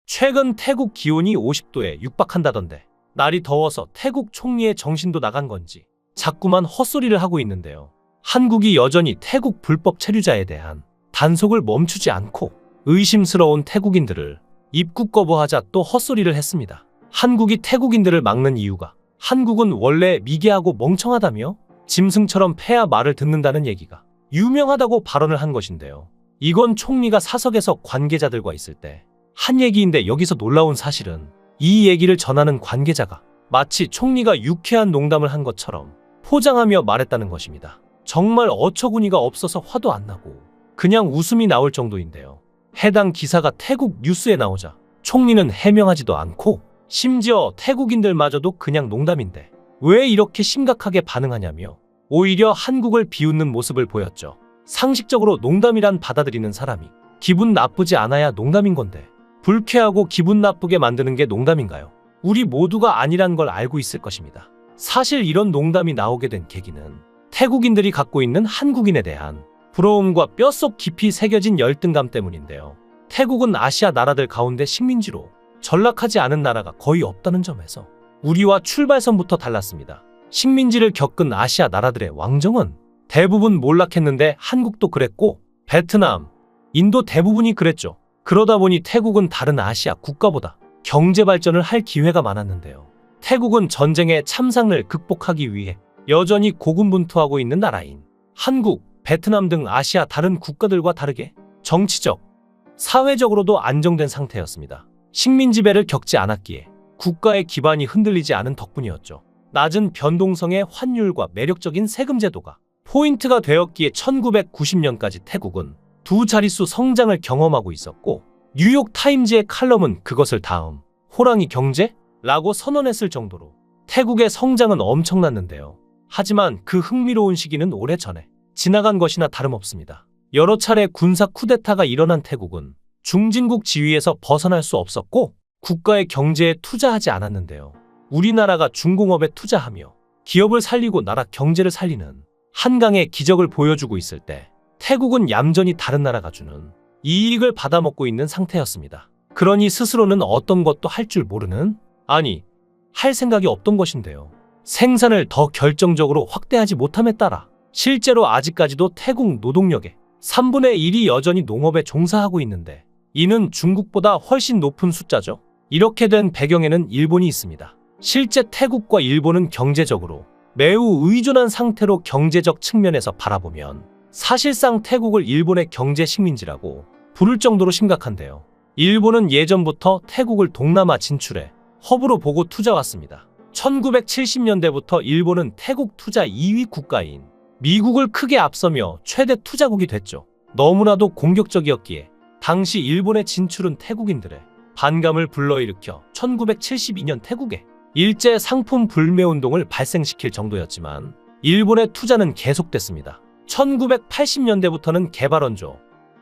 최근 태국 기온이 50도에 육박한다던데 날이 더워서 태국 총리의 정신도 나간 건지 자꾸만 헛소리를 하고 있는데요. 한국이 여전히 태국 불법 체류자에 대한 단속을 멈추지 않고 의심스러운 태국인들을 입국 거부하자 또 헛소리를 했습니다. 한국이 태국인들을 막는 이유가 한국은 원래 미개하고 멍청하다며 짐승처럼 폐하 말을 듣는다는 얘기가 유명하다고 발언을 한 것인데요. 이건 총리가 사석에서 관계자들과 있을 때 한 얘기인데 여기서 놀라운 사실은 이 얘기를 전하는 관계자가 마치 총리가 유쾌한 농담을 한 것처럼 포장하며 말했다는 것입니다. 정말 어처구니가 없어서 화도 안 나고 그냥 웃음이 나올 정도인데요. 해당 기사가 태국 뉴스에 나오자 총리는 해명하지도 않고 심지어 태국인들마저도 그냥 농담인데 왜 이렇게 심각하게 반응하냐며 오히려 한국을 비웃는 모습을 보였죠. 상식적으로 농담이란 받아들이는 사람이 기분 나쁘지 않아야 농담인 건데 불쾌하고 기분 나쁘게 만드는 게 농담인가요? 우리 모두가 아니란 걸 알고 있을 것입니다. 사실 이런 농담이 나오게 된 계기는 태국인들이 갖고 있는 한국인에 대한 부러움과 뼛속 깊이 새겨진 열등감 때문인데요. 태국은 아시아 나라들 가운데 식민지로 전락하지 않은 나라가 거의 없다는 점에서 우리와 출발선부터 달랐습니다. 식민지를 겪은 아시아 나라들의 왕정은 대부분 몰락했는데 한국도 그랬고 베트남, 인도 대부분이 그랬죠. 그러다 보니 태국은 다른 아시아 국가보다 경제 발전을 할 기회가 많았는데요. 태국은 전쟁의 참상을 극복하기 위해 여전히 고군분투하고 있는 나라인 한국, 베트남 등 아시아 다른 국가들과 다르게 정치적, 사회적으로도 안정된 상태였습니다. 식민 지배를 겪지 않았기에 국가의 기반이 흔들리지 않은 덕분이었죠. 낮은 변동성의 환율과 매력적인 세금 제도가 포인트가 되었기에 1990년까지 태국은 두 자릿수 성장을 경험하고 있었고 뉴욕 타임즈의 칼럼은 그것을 다음 호랑이 경제라고 선언했을 정도로 태국의 성장은 엄청났는데요. 하지만 그 흥미로운 시기는 오래전에 지나간 것이나 다름없습니다. 여러 차례 군사 쿠데타가 일어난 태국은 중진국 지위에서 벗어날 수 없었고 국가의 경제에 투자하지 않았는데요. 우리나라가 중공업에 투자하며 기업을 살리고 나라 경제를 살리는 한강의 기적을 보여주고 있을 때 태국은 얌전히 다른 나라가 주는 이익을 받아먹고 있는 상태였습니다. 그러니 스스로는 어떤 것도 할 줄 모르는, 아니, 할 생각이 없던 것인데요. 생산을 더 결정적으로 확대하지 못함에 따라 실제로 아직까지도 태국 노동력의 3분의 1이 여전히 농업에 종사하고 있는데 이는 중국보다 훨씬 높은 숫자죠. 이렇게 된 배경에는 일본이 있습니다. 실제 태국과 일본은 경제적으로 매우 의존한 상태로 경제적 측면에서 바라보면 사실상 태국을 일본의 경제 식민지라고 부를 정도로 심각한데요. 일본은 예전부터 태국을 동남아 진출에 허브로 보고 투자왔습니다. 1970년대부터 일본은 태국 투자 2위 국가인 미국을 크게 앞서며 최대 투자국이 됐죠. 너무나도 공격적이었기에 당시 일본의 진출은 태국인들의 반감을 불러일으켜 1972년 태국에 일제 상품 불매 운동을 발생시킬 정도였지만 일본의 투자는 계속됐습니다. 1980년대부터는 개발원조,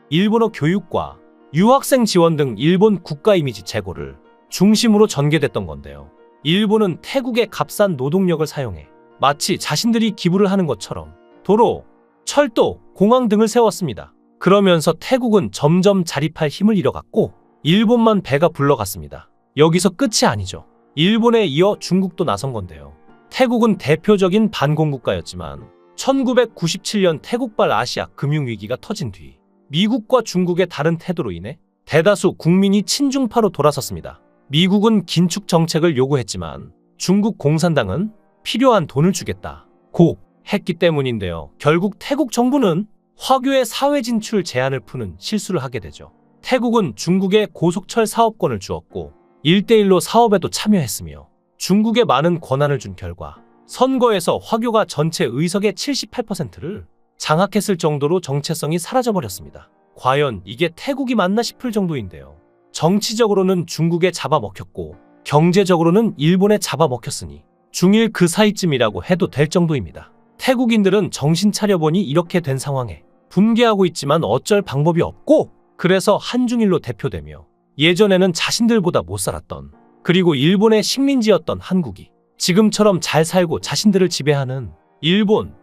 일본어 교육과 유학생 지원 등 일본 국가 이미지 제고를 중심으로 전개됐던 건데요. 일본은 태국의 값싼 노동력을 사용해 마치 자신들이 기부를 하는 것처럼 도로, 철도, 공항 등을 세웠습니다. 그러면서 태국은 점점 자립할 힘을 잃어갔고 일본만 배가 불러갔습니다. 여기서 끝이 아니죠. 일본에 이어 중국도 나선 건데요. 태국은 대표적인 반공국가였지만 1997년 태국발 아시아 금융위기가 터진 뒤 미국과 중국의 다른 태도로 인해 대다수 국민이 친중파로 돌아섰습니다. 미국은 긴축 정책을 요구했지만 중국 공산당은 필요한 돈을 주겠다고 했기 때문인데요. 결국 태국 정부는 화교의 사회 진출 제한을 푸는 실수를 하게 되죠. 태국은 중국에 고속철 사업권을 주었고 1대1로 사업에도 참여했으며 중국에 많은 권한을 준 결과 선거에서 화교가 전체 의석의 78%를 장악했을 정도로 정체성이 사라져버렸습니다. 과연 이게 태국이 맞나 싶을 정도인데요. 정치적으로는 중국에 잡아먹혔고 경제적으로는 일본에 잡아먹혔으니 중일 그 사이쯤이라고 해도 될 정도입니다. 태국인들은 정신 차려보니 이렇게 된 상황에 분개하고 있지만 어쩔 방법이 없고 그래서 한중일로 대표되며 예전에는 자신들보다 못 살았던 그리고 일본의 식민지였던 한국이 지금처럼 잘 살고 자신들을 지배하는 일본,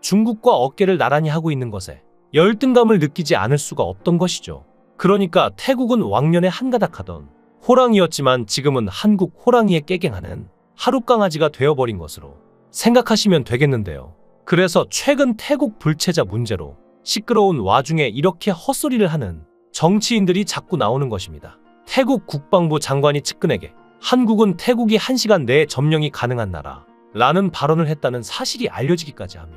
중국과 어깨를 나란히 하고 있는 것에 열등감을 느끼지 않을 수가 없던 것이죠. 그러니까 태국은 왕년에 한가닥하던 호랑이였지만 지금은 한국 호랑이에 깨갱하는 하룻강아지가 되어버린 것으로 생각하시면 되겠는데요. 그래서 최근 태국 불체자 문제로 시끄러운 와중에 이렇게 헛소리를 하는 정치인들이 자꾸 나오는 것입니다. 태국 국방부 장관이 측근에게 한국은 태국이 1시간 내에 점령이 가능한 나라라는 발언을 했다는 사실이 알려지기까지 하며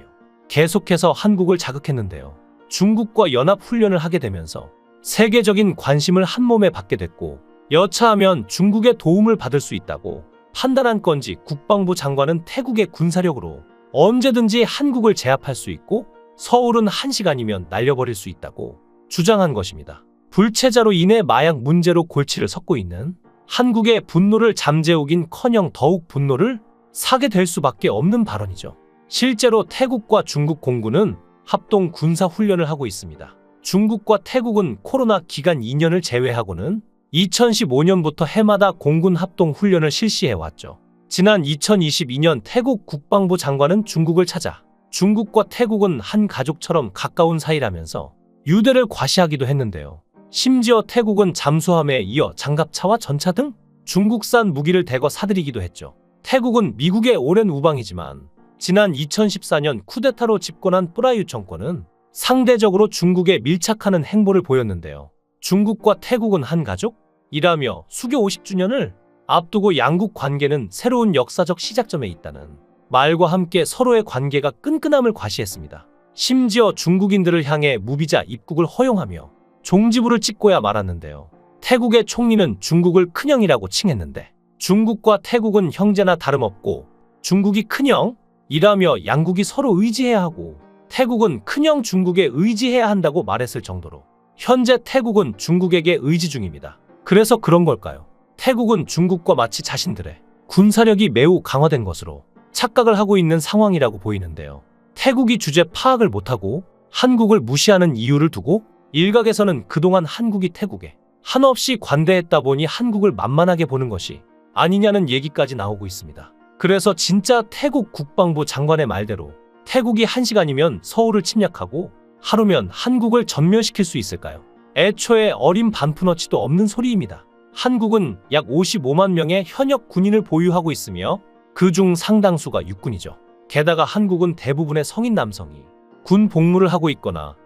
계속해서 한국을 자극했는데요. 중국과 연합훈련을 하게 되면서 세계적인 관심을 한몸에 받게 됐고 여차하면 중국의 도움을 받을 수 있다고 판단한 건지 국방부 장관은 태국의 군사력으로 언제든지 한국을 제압할 수 있고 서울은 1시간이면 날려버릴 수 있다고 주장한 것입니다. 불체자로 인해 마약 문제로 골치를 섞고 있는 한국의 분노를 잠재우긴커녕 더욱 분노를 사게 될 수밖에 없는 발언이죠. 실제로 태국과 중국 공군은 합동 군사 훈련을 하고 있습니다. 중국과 태국은 코로나 기간 2년을 제외하고는 2015년부터 해마다 공군 합동 훈련을 실시해왔죠. 지난 2022년 태국 국방부 장관은 중국을 찾아 중국과 태국은 한 가족처럼 가까운 사이라면서 유대를 과시하기도 했는데요. 심지어 태국은 잠수함에 이어 장갑차와 전차 등 중국산 무기를 대거 사들이기도 했죠. 태국은 미국의 오랜 우방이지만 지난 2014년 쿠데타로 집권한 프라유 정권은 상대적으로 중국에 밀착하는 행보를 보였는데요. 중국과 태국은 한 가족이라며 수교 50주년을 앞두고 양국 관계는 새로운 역사적 시작점에 있다는 말과 함께 서로의 관계가 끈끈함을 과시했습니다. 심지어 중국인들을 향해 무비자 입국을 허용하며 종지부를 찍고야 말았는데요. 태국의 총리는 중국을 큰형이라고 칭했는데 중국과 태국은 형제나 다름없고 중국이 큰형이라며 양국이 서로 의지해야 하고 태국은 큰형 중국에 의지해야 한다고 말했을 정도로 현재 태국은 중국에게 의지 중입니다. 그래서 그런 걸까요? 태국은 중국과 마치 자신들의 군사력이 매우 강화된 것으로 착각을 하고 있는 상황이라고 보이는데요. 태국이 주제 파악을 못하고 한국을 무시하는 이유를 두고 일각에서는 그동안 한국이 태국에 한없이 관대했다 보니 한국을 만만하게 보는 것이 아니냐는 얘기까지 나오고 있습니다. 그래서 진짜 태국 국방부 장관의 말대로 태국이 1시간이면 서울을 침략하고 하루면 한국을 전멸시킬 수 있을까요? 애초에 어린 반푼어치도 없는 소리입니다. 한국은 약 55만 명의 현역 군인을 보유하고 있으며 그중 상당수가 육군이죠. 게다가 한국은 대부분의 성인 남성이 군 복무를 하고 있거나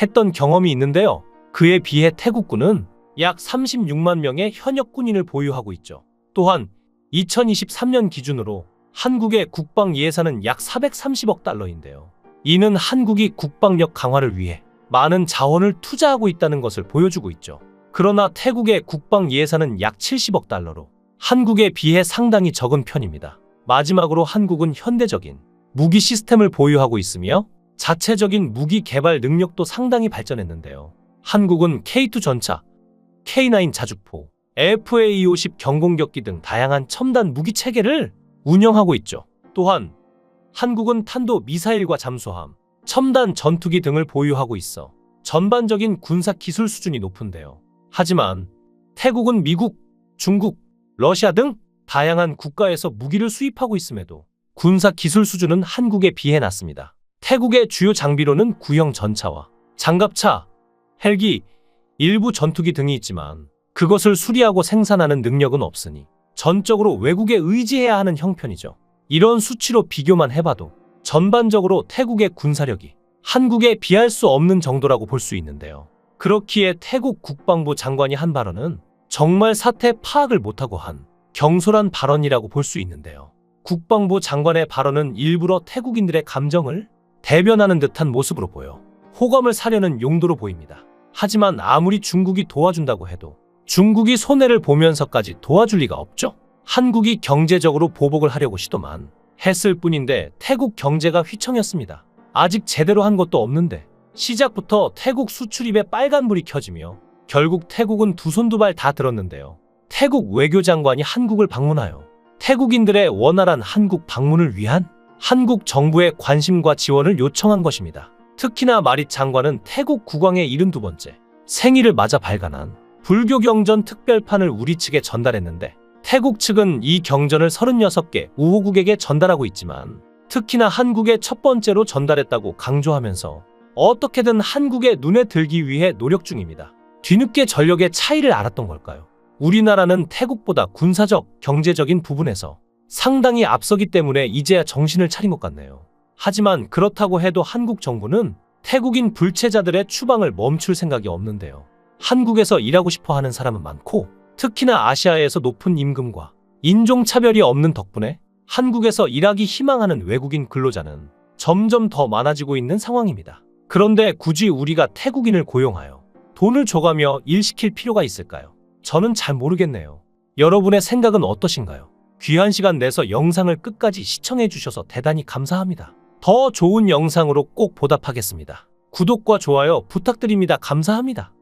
했던 경험이 있는데요. 그에 비해 태국군은 약 36만 명의 현역 군인을 보유하고 있죠. 또한 2023년 기준으로 한국의 국방 예산은 약 430억 달러인데요. 이는 한국이 국방력 강화를 위해 많은 자원을 투자하고 있다는 것을 보여주고 있죠. 그러나 태국의 국방 예산은 약 70억 달러로 한국에 비해 상당히 적은 편입니다. 마지막으로 한국은 현대적인 무기 시스템을 보유하고 있으며 자체적인 무기 개발 능력도 상당히 발전했는데요. 한국은 K2 전차, K9 자주포, FA-50 경공격기 등 다양한 첨단 무기 체계를 운영하고 있죠. 또한 한국은 탄도 미사일과 잠수함, 첨단 전투기 등을 보유하고 있어 전반적인 군사 기술 수준이 높은데요. 하지만 태국은 미국, 중국, 러시아 등 다양한 국가에서 무기를 수입하고 있음에도 군사 기술 수준은 한국에 비해 낮습니다. 태국의 주요 장비로는 구형 전차와 장갑차, 헬기, 일부 전투기 등이 있지만 그것을 수리하고 생산하는 능력은 없으니 전적으로 외국에 의지해야 하는 형편이죠. 이런 수치로 비교만 해봐도 전반적으로 태국의 군사력이 한국에 비할 수 없는 정도라고 볼 수 있는데요. 그렇기에 태국 국방부 장관이 한 발언은 정말 사태 파악을 못하고 한 경솔한 발언이라고 볼 수 있는데요. 국방부 장관의 발언은 일부러 태국인들의 감정을 대변하는 듯한 모습으로 보여 호감을 사려는 용도로 보입니다. 하지만 아무리 중국이 도와준다고 해도 중국이 손해를 보면서까지 도와줄 리가 없죠. 한국이 경제적으로 보복을 하려고 시도만 했을 뿐인데 태국 경제가 휘청였습니다. 아직 제대로 한 것도 없는데 시작부터 태국 수출입에 빨간불이 켜지며 결국 태국은 두 손 두 발 다 들었는데요. 태국 외교장관이 한국을 방문하여 태국인들의 원활한 한국 방문을 위한 한국 정부의 관심과 지원을 요청한 것입니다. 특히나 마릿 장관은 태국 국왕의 72번째 생일을 맞아 발간한 불교 경전 특별판을 우리 측에 전달했는데 태국 측은 이 경전을 36개 우호국에게 전달하고 있지만 특히나 한국에 첫 번째로 전달했다고 강조하면서 어떻게든 한국의 눈에 들기 위해 노력 중입니다. 뒤늦게 전력의 차이를 알았던 걸까요? 우리나라는 태국보다 군사적, 경제적인 부분에서 상당히 앞서기 때문에 이제야 정신을 차린 것 같네요. 하지만 그렇다고 해도 한국 정부는 태국인 불체자들의 추방을 멈출 생각이 없는데요. 한국에서 일하고 싶어 하는 사람은 많고, 특히나 아시아에서 높은 임금과 인종차별이 없는 덕분에 한국에서 일하기 희망하는 외국인 근로자는 점점 더 많아지고 있는 상황입니다. 그런데 굳이 우리가 태국인을 고용하여 돈을 줘가며 일시킬 필요가 있을까요? 저는 잘 모르겠네요. 여러분의 생각은 어떠신가요? 귀한 시간 내서 영상을 끝까지 시청해 주셔서 대단히 감사합니다. 더 좋은 영상으로 꼭 보답하겠습니다. 구독과 좋아요 부탁드립니다. 감사합니다.